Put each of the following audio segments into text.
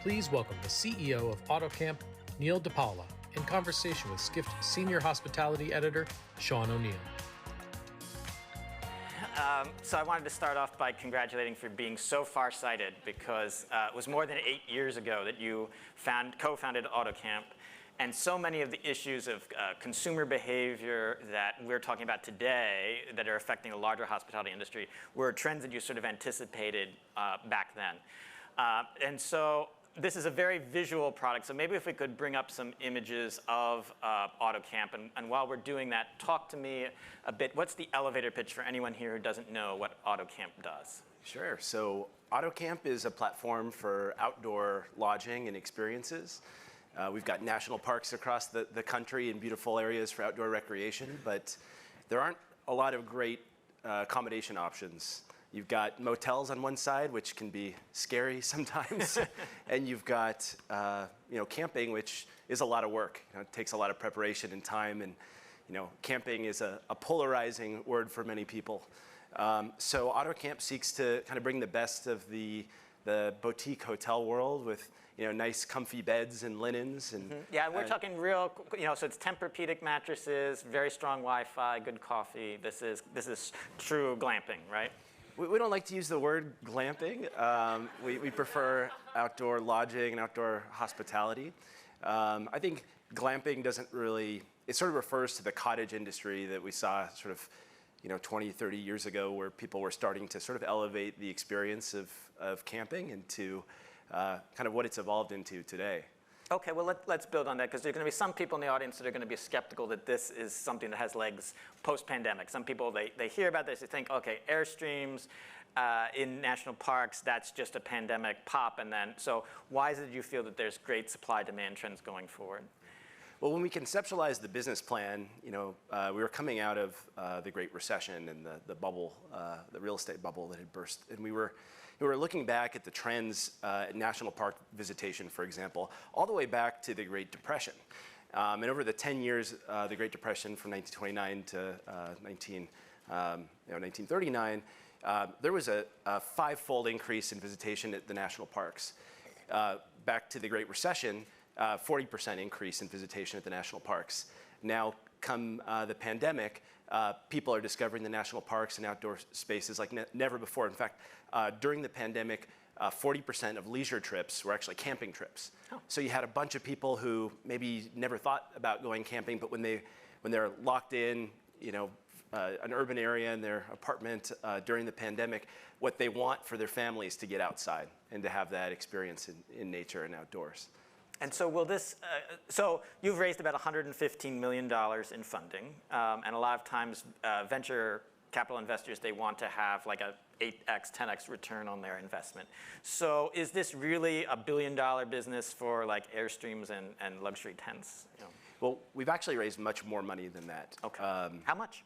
Please welcome the CEO of AutoCamp, Neil Dipaola, in conversation with Skift Senior Hospitality Editor, Sean O'Neill. So I wanted to start off by congratulating for being so far-sighted, because it was more than 8 years ago that you co-founded AutoCamp, and so many of the issues of consumer behavior that we're talking about today that are affecting the larger hospitality industry were trends that you sort of anticipated back then. And so this is a very visual product, so maybe if we could bring up some images of AutoCamp, and while we're doing that, talk to me a bit. What's the elevator pitch for anyone here who doesn't know what AutoCamp does? Sure. So AutoCamp is a platform for outdoor lodging and experiences. We've got national parks across the country and beautiful areas for outdoor recreation, but there aren't a lot of great accommodation options. You've got motels on one side, which can be scary sometimes, and you've got camping, which is a lot of work. It takes a lot of preparation and time, and camping is a polarizing word for many people. So AutoCamp seeks to kind of bring the best of the boutique hotel world with nice comfy beds and linens. And yeah, we're talking real, so it's Tempur-Pedic mattresses, very strong Wi-Fi, good coffee. This is true glamping, right? We don't like to use the word glamping. We prefer outdoor lodging and outdoor hospitality. I think glamping doesn't really, it sort of refers to the cottage industry that we saw sort of 20, 30 years ago, where people were starting to sort of elevate the experience of camping into kind of what it's evolved into today. Okay, well, let's build on that, because there are going to be some people in the audience that are going to be skeptical that this is something that has legs post-pandemic. Some people, they hear about this, they think, okay, Airstreams in national parks, that's just a pandemic pop, and then, so why is it you feel that there's great supply-demand trends going forward? Well, when we conceptualized the business plan, we were coming out of the Great Recession and the bubble, the real estate bubble that had burst, and we were looking back at the trends at national park visitation, for example, all the way back to the Great Depression. And over the 10 years, the Great Depression from 1929 to 1939, there was a five-fold increase in visitation at the national parks. Back to the Great Recession, 40% increase in visitation at the national parks. Now, come the pandemic, people are discovering the national parks and outdoor spaces like never before. In fact, during the pandemic, 40% of leisure trips were actually camping trips. Oh. So you had a bunch of people who maybe never thought about going camping, but when they're locked in, an urban area in their apartment during the pandemic, what they want for their family is to get outside and to have that experience in nature and outdoors. And so will this, so you've raised about $115 million in funding, and a lot of times venture capital investors, they want to have like a 8x, 10x return on their investment. So is this really a billion-dollar business for like Airstreams and luxury tents? Well, we've actually raised much more money than that. Okay. How much?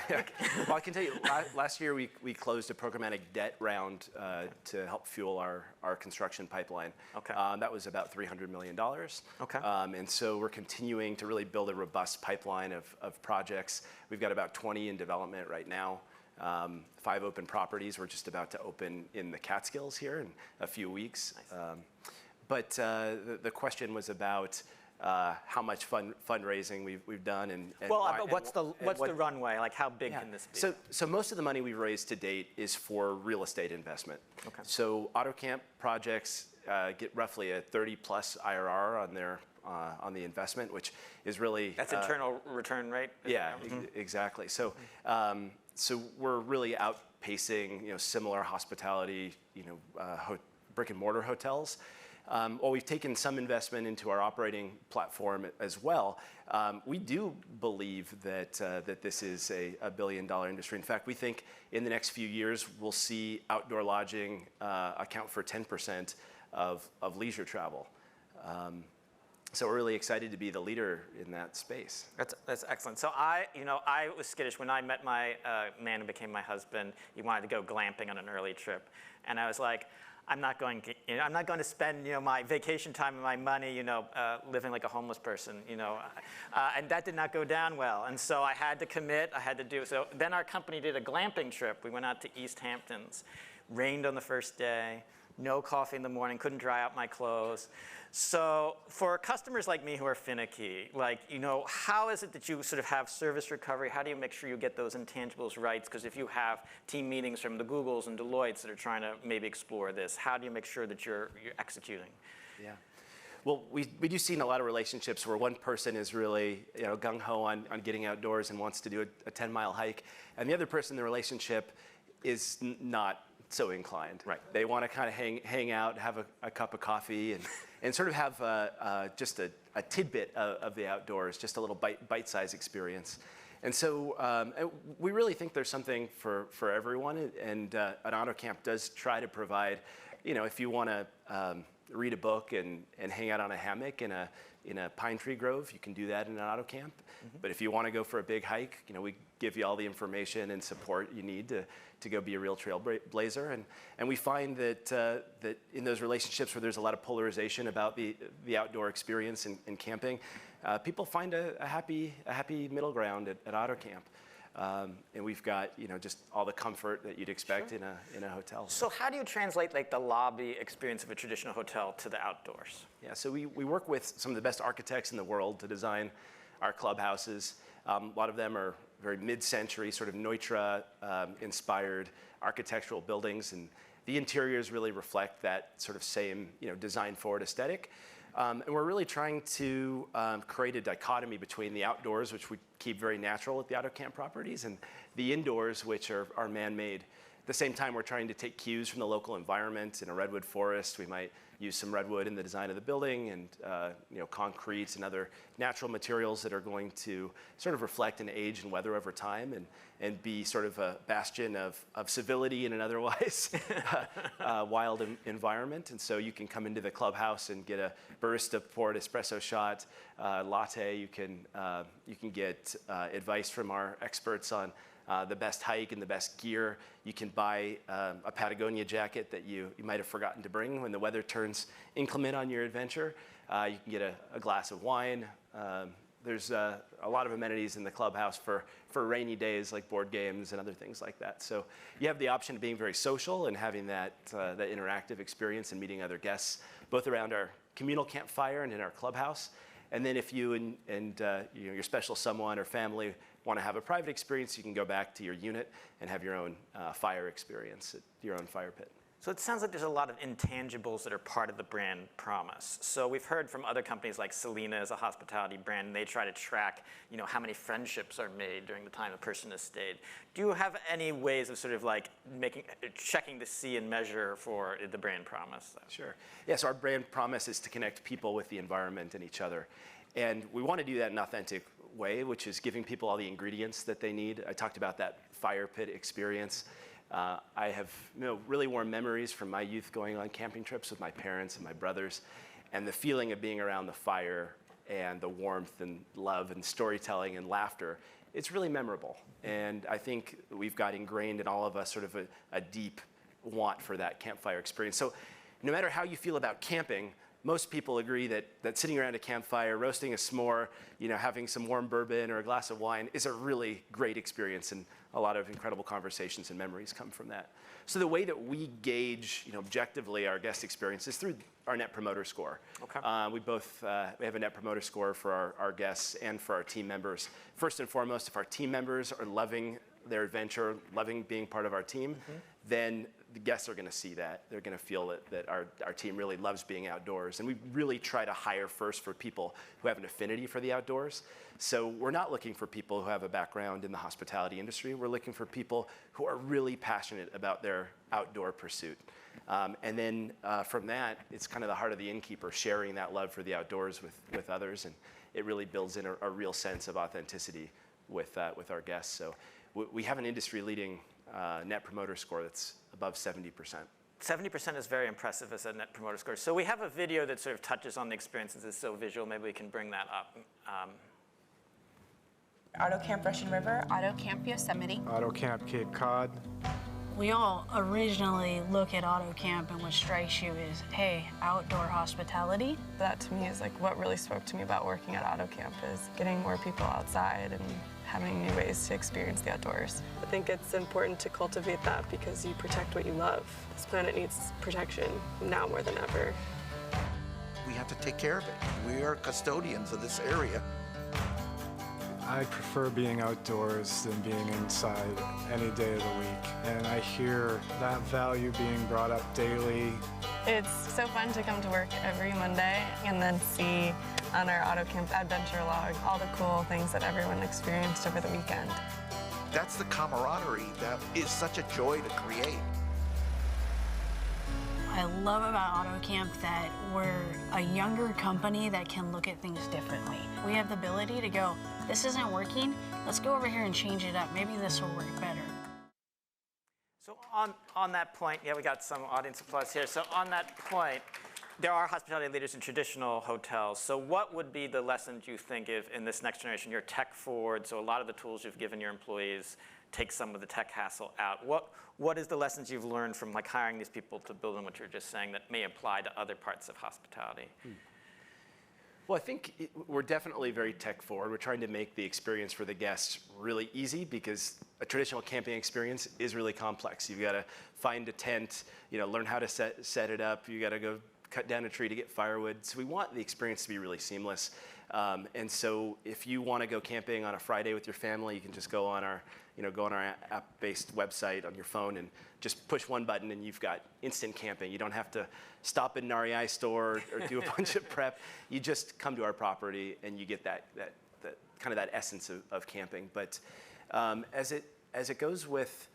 Well, I can tell you, last year we closed a programmatic debt round to help fuel our construction pipeline. Okay. That was about $300 million. Okay. And so we're continuing to really build a robust pipeline of projects. We've got about 20 in development right now. 5 open properties. We're just about to open in the Catskills here in a few weeks. Nice. But the question was about how much fundraising we've done and what's the runway? Like, how big can this be? So most of the money we've raised to date is for real estate investment. Okay. So AutoCamp projects get roughly a 30+ IRR on the investment, which is really that's internal return rate. Yeah, exactly. So so we're really outpacing similar hospitality brick and mortar hotels. While we've taken some investment into our operating platform as well, we do believe that this is a billion-dollar industry. In fact, we think in the next few years we'll see outdoor lodging account for 10% of leisure travel. So we're really excited to be the leader in that space. That's excellent. So I was skittish when I met my man who became my husband. He wanted to go glamping on an early trip, and I was like, I'm not going to spend my vacation time and my money living like a homeless person, and that did not go down well. And so I had to commit. I had to do it. So then our company did a glamping trip. We went out to East Hamptons. Rained on the first day. no coffee in the morning, couldn't dry out my clothes. So for customers like me who are finicky, like, how is it that you sort of have service recovery? How do you make sure you get those intangibles right? Because if you have team meetings from the Googles and Deloittes that are trying to maybe explore this, how do you make sure that you're executing? Yeah. Well, we do see in a lot of relationships where one person is really gung-ho on getting outdoors and wants to do a 10-mile hike, and the other person in the relationship is not so inclined. Right. They want to kind of hang out, have a cup of coffee, and sort of have just a tidbit of the outdoors, just a little bite-sized experience. And so we really think there's something for everyone, and an AutoCamp does try to provide, if you want to read a book and hang out on a hammock in a pine tree grove, you can do that in an AutoCamp. Mm-hmm. But if you want to go for a big hike, we give you all the information and support you need to go be a real trailblazer. And we find that in those relationships where there's a lot of polarization about the outdoor experience in camping, people find a happy middle ground at AutoCamp. And we've got just all the comfort that you'd expect in a hotel. So how do you translate like the lobby experience of a traditional hotel to the outdoors? Yeah, so we work with some of the best architects in the world to design our clubhouses. A lot of them are very mid-century, sort of Neutra inspired architectural buildings, and the interiors really reflect that sort of same design forward aesthetic. And we're really trying to create a dichotomy between the outdoors, which we keep very natural at the AutoCamp properties, and the indoors, which are man-made. At the same time, we're trying to take cues from the local environment. In a redwood forest, we might use some redwood in the design of the building, and concrete and other natural materials that are going to sort of reflect an age and weather over time, and be sort of a bastion of civility in an otherwise wild environment. And so you can come into the clubhouse and get a barista poured espresso shot, latte. You can get advice from our experts on the best hike and the best gear. You can buy a Patagonia jacket that you might have forgotten to bring when the weather turns inclement on your adventure. You can get a glass of wine. There's a lot of amenities in the clubhouse for rainy days, like board games and other things like that. So you have the option of being very social and having that interactive experience and meeting other guests, both around our communal campfire and in our clubhouse. And then if you and your special someone or family want to have a private experience, you can go back to your unit and have your own fire experience at your own fire pit. So it sounds like there's a lot of intangibles that are part of the brand promise. So we've heard from other companies like Selena is a hospitality brand, and they try to track, how many friendships are made during the time a person has stayed. Do you have any ways of sort of like checking to see and measure for the brand promise? Sure. Yeah, so our brand promise is to connect people with the environment and each other. And we want to do that in an authentic way, which is giving people all the ingredients that they need. I talked about that fire pit experience. I have really warm memories from my youth going on camping trips with my parents and my brothers, and the feeling of being around the fire and the warmth and love and storytelling and laughter, it's really memorable. And I think we've got ingrained in all of us sort of a deep want for that campfire experience. So no matter how you feel about camping, most people agree that sitting around a campfire, roasting a s'more, having some warm bourbon or a glass of wine is a really great experience, and a lot of incredible conversations and memories come from that. So the way that we gauge, objectively our guest experience is through our Net Promoter Score. Okay. We have a Net Promoter Score for our guests and for our team members. First and foremost, if our team members are loving their adventure, loving being part of our team, then the guests are going to see that. They're going to feel that our team really loves being outdoors. And we really try to hire first for people who have an affinity for the outdoors. So we're not looking for people who have a background in the hospitality industry. We're looking for people who are really passionate about their outdoor pursuit. And then from that, it's kind of the heart of the innkeeper, sharing that love for the outdoors with others. And it really builds in a real sense of authenticity with our guests. So we have an industry-leading Net Promoter Score that's above 70%. 70% is very impressive as a Net Promoter Score. So we have a video that sort of touches on the experiences. It's so visual. Maybe we can bring that up. AutoCamp Russian River, AutoCamp Yosemite, AutoCamp Cape Cod, We all originally look at AutoCamp and what strikes you is, hey, outdoor hospitality. That to me is like what really spoke to me about working at AutoCamp is getting more people outside and having new ways to experience the outdoors. I think it's important to cultivate that because you protect what you love. This planet needs protection now more than ever. We have to take care of it. We are custodians of this area. I prefer being outdoors than being inside any day of the week. And I hear that value being brought up daily. It's so fun to come to work every Monday and then see on our AutoCamp adventure log all the cool things that everyone experienced over the weekend. That's the camaraderie that is such a joy to create. I love about AutoCamp that we're a younger company that can look at things differently. We have the ability to go, this isn't working, let's go over here and change it up. Maybe this will work better. So on that point, yeah, we got some audience applause here. So on that point, there are hospitality leaders in traditional hotels. So what would be the lessons you think if in this next generation you're tech forward, so a lot of the tools you've given your employees take some of the tech hassle out? What is the lessons you've learned from like hiring these people to build on what you're just saying that may apply to other parts of hospitality? Well, I think we're definitely very tech forward. We're trying to make the experience for the guests really easy because a traditional camping experience is really complex. You've got to find a tent, learn how to set it up. You got to go cut down a tree to get firewood. So we want the experience to be really seamless. And so if you want to go camping on a Friday with your family, you can just go on our app-based website on your phone and just push one button and you've got instant camping. You don't have to stop at an REI store or do a bunch of prep. You just come to our property and you get that kind of that essence of camping. But as it goes with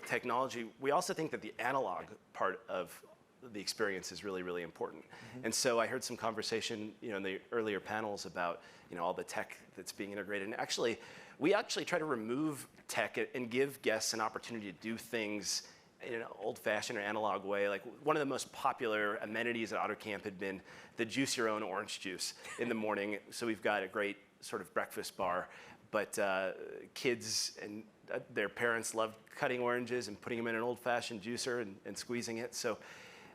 technology, we also think that the analog part of the experience is really, really important. Mm-hmm. And so I heard some conversation, in the earlier panels about, all the tech that's being integrated. And we actually try to remove tech and give guests an opportunity to do things in an old-fashioned or analog way. Like one of the most popular amenities at AutoCamp had been the juice your own orange juice in the morning. So we've got a great sort of breakfast bar, but kids and their parents loved cutting oranges and putting them in an old-fashioned juicer and squeezing it. So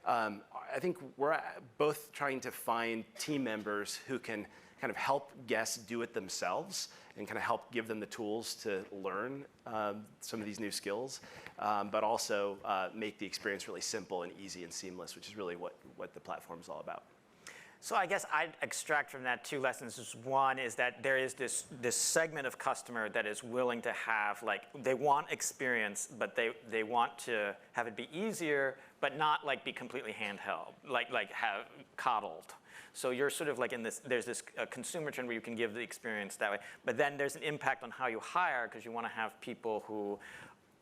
I think we're both trying to find team members who can kind of help guests do it themselves and kind of help give them the tools to learn some of these new skills, but also make the experience really simple and easy and seamless, which is really what the platform is all about. So I guess I'd extract from that two lessons. One is that there is this segment of customer that is willing to have, like, they want experience, but they want to have it be easier, but not like be completely handheld, like have coddled. So you're sort of like there's this consumer trend where you can give the experience that way, but then there's an impact on how you hire because you want to have people who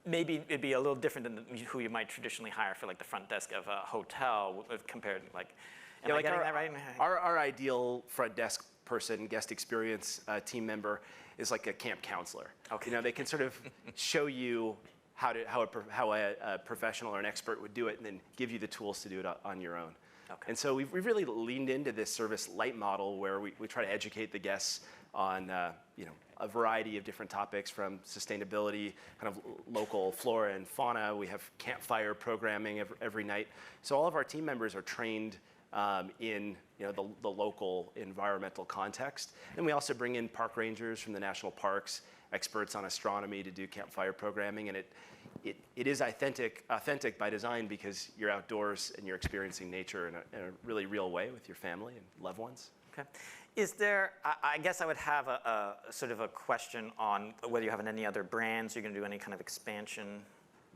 maybe it'd be a little different than who you might traditionally hire for like the front desk of a hotel compared to like, am I getting that right? Our ideal front desk person, guest experience team member is like a camp counselor. Okay. They can sort of show you how a professional or an expert would do it and then give you the tools to do it on your own. Okay. And so we've really leaned into this service light model where we try to educate the guests on a variety of different topics from sustainability, kind of local flora and fauna. We have campfire programming every night. So all of our team members are trained in the local environmental context. And we also bring in park rangers from the national parks, experts on astronomy to do campfire programming. And it is authentic by design because you're outdoors and you're experiencing nature in a really real way with your family and loved ones. Okay. Is there, I guess I would have a sort of a question on whether you have any other brands, you're going to do any kind of expansion?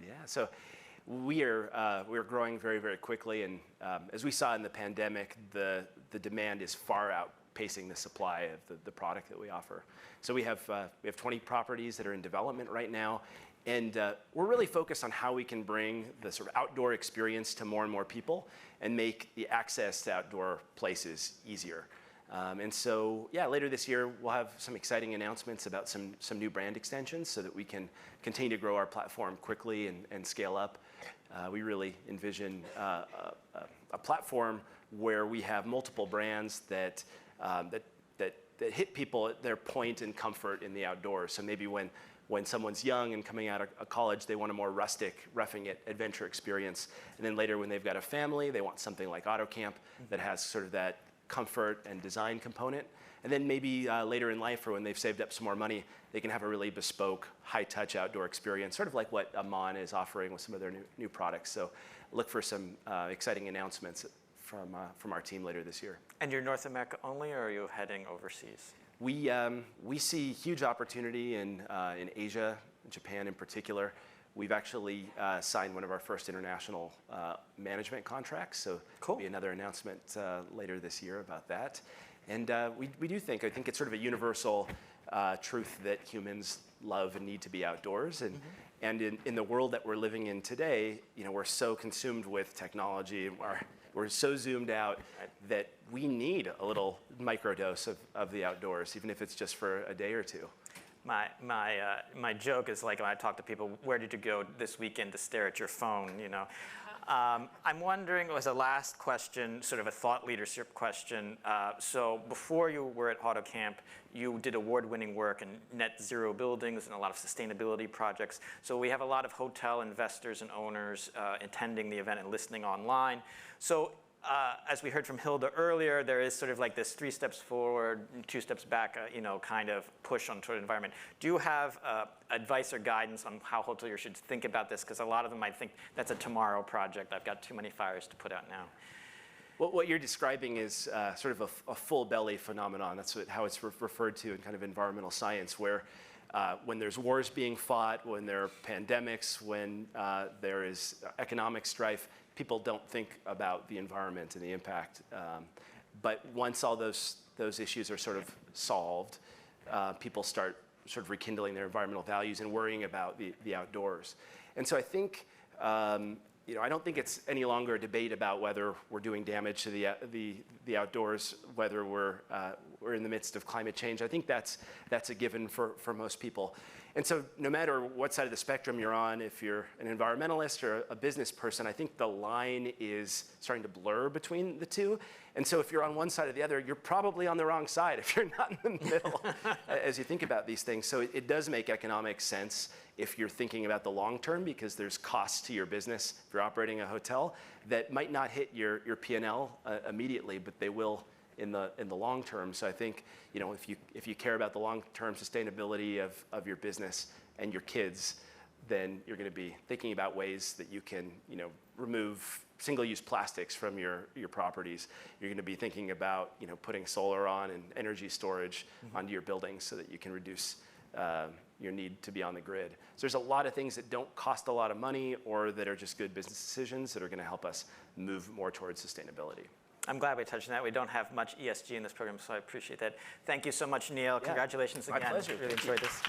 Yeah, so we're growing very, very quickly. And as we saw in the pandemic, the demand is far outpacing the supply of the product that we offer. So we have 20 properties that are in development right now. And we're really focused on how we can bring the sort of outdoor experience to more and more people and make the access to outdoor places easier. And so, yeah, later this year, we'll have some exciting announcements about some new brand extensions so that we can continue to grow our platform quickly and scale up. We really envision a platform where we have multiple brands that hit people at their point and comfort in the outdoors. So maybe when when someone's young and coming out of college, they want a more rustic, roughing it adventure experience. And then later when they've got a family, they want something like AutoCamp that has sort of that comfort and design component. And then maybe later in life, or when they've saved up some more money, they can have a really bespoke, high-touch outdoor experience, sort of like what Amman is offering with some of their new products. So look for some exciting announcements from our team later this year. And you're North America only, or are you heading overseas? We see huge opportunity in Asia, Japan in particular. We've actually signed one of our first international management contracts, so cool. There'll be another announcement later this year about that. And we do think, I think it's sort of a universal truth that humans love and need to be outdoors. And in the world that we're living in today, we're so consumed with technology, we're so zoomed out that we need a little microdose of the outdoors, even if it's just for a day or two. My joke is like when I talk to people, where did you go this weekend to stare at your phone, I'm wondering, as a last question, sort of a thought leadership question. So before you were at AutoCamp, you did award-winning work in net zero buildings and a lot of sustainability projects. So we have a lot of hotel investors and owners attending the event and listening online. So as we heard from Hilda earlier, there is sort of like this 3 steps forward, 2 steps back, kind of push on toward environment. Do you have advice or guidance on how hoteliers should think about this? Because a lot of them might think that's a tomorrow project. I've got too many fires to put out now. Well, what you're describing is sort of a full belly phenomenon. That's how it's referred to in kind of environmental science, where when there's wars being fought, when there are pandemics, when there is economic strife, people don't think about the environment and the impact. But once all those issues are sort of solved, people start sort of rekindling their environmental values and worrying about the outdoors. And so I think, I don't think it's any longer a debate about whether we're doing damage to the outdoors, whether we're in the midst of climate change. I think that's a given for most people. And so no matter what side of the spectrum you're on, if you're an environmentalist or a business person, I think the line is starting to blur between the two. And so if you're on one side or the other, you're probably on the wrong side if you're not in the middle as you think about these things. So it does make economic sense if you're thinking about the long term, because there's costs to your business if you're operating a hotel that might not hit your P&L immediately, but they will in the long term. So I think, if you care about the long-term sustainability of your business and your kids, then you're going to be thinking about ways that you can, remove single-use plastics from your properties. You're going to be thinking about, putting solar on and energy storage onto your buildings so that you can reduce your need to be on the grid. So there's a lot of things that don't cost a lot of money or that are just good business decisions that are going to help us move more towards sustainability. I'm glad we touched on that. We don't have much ESG in this program, so I appreciate that. Thank you so much, Neil. Congratulations again. My pleasure. Really enjoyed this.